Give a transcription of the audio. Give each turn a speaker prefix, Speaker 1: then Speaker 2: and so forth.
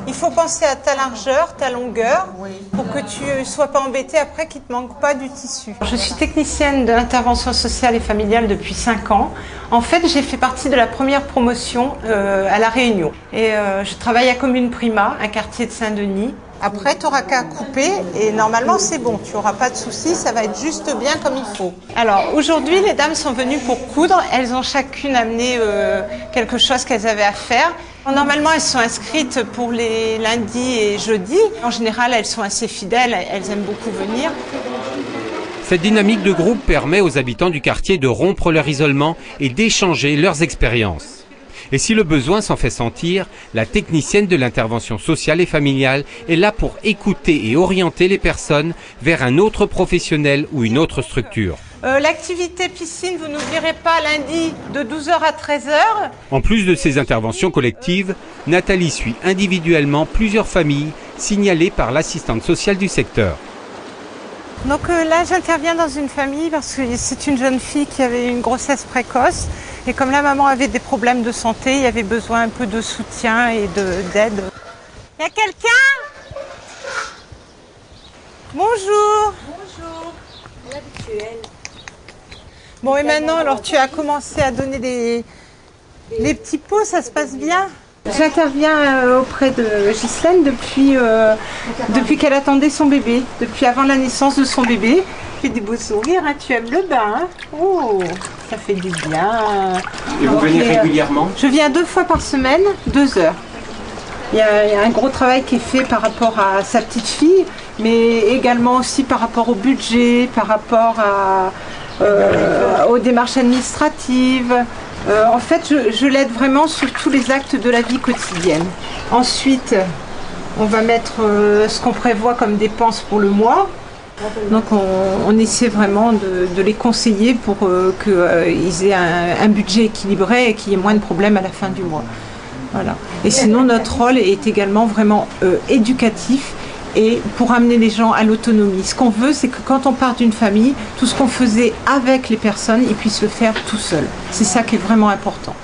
Speaker 1: Il faut penser à ta largeur, ta longueur, pour que tu ne sois pas embêté après qu'il ne te manque pas du tissu. Je suis technicienne de l'intervention sociale et familiale depuis 5 ans. En fait, j'ai fait partie de la première promotion à La Réunion. Et je travaille à Commune Prima, un quartier de Saint-Denis. Après, tu n'auras qu'à couper et normalement, c'est bon. Tu n'auras pas de soucis, ça va être juste bien comme il faut. Alors, aujourd'hui, les dames sont venues pour coudre. Elles ont chacune amené quelque chose qu'elles avaient à faire. Normalement, elles sont inscrites pour les lundis et jeudis. En général, elles sont assez fidèles, elles aiment beaucoup venir.
Speaker 2: Cette dynamique de groupe permet aux habitants du quartier de rompre leur isolement et d'échanger leurs expériences. Et si le besoin s'en fait sentir, la technicienne de l'intervention sociale et familiale est là pour écouter et orienter les personnes vers un autre professionnel ou une autre structure.
Speaker 1: L'activité piscine, vous ne nous verrez pas lundi de 12h à 13h.
Speaker 2: En plus de ces interventions collectives, Nathalie suit individuellement plusieurs familles signalées par l'assistante sociale du secteur.
Speaker 1: Donc là, j'interviens dans une famille parce que c'est une jeune fille qui avait une grossesse précoce. Et comme la maman avait des problèmes de santé, il y avait besoin un peu de soutien et d'aide. Il y a quelqu'un ? Bonjour.
Speaker 3: Bonjour. L'habituel.
Speaker 1: Bon, et maintenant, alors tu as commencé à donner les petits pots, ça se passe bien ? J'interviens auprès de Ghislaine depuis qu'elle attendait son bébé, depuis avant la naissance de son bébé. Tu fais des beaux sourires, hein, tu aimes le bain. Hein, oh, ça fait du bien.
Speaker 2: Et vous venez régulièrement ?
Speaker 1: Je viens 2 fois par semaine, 2 heures. Il y a un gros travail qui est fait par rapport à sa petite fille, mais également aussi par rapport au budget, par rapport aux démarches administratives. En fait, je l'aide vraiment sur tous les actes de la vie quotidienne. Ensuite, on va mettre ce qu'on prévoit comme dépenses pour le mois. Donc on essaie vraiment de les conseiller pour qu'ils aient un budget équilibré et qu'il y ait moins de problèmes à la fin du mois. Voilà. Et sinon, notre rôle est également vraiment éducatif et pour amener les gens à l'autonomie. Ce qu'on veut, c'est que quand on part d'une famille, tout ce qu'on faisait avec les personnes, ils puissent le faire tout seuls. C'est ça qui est vraiment important.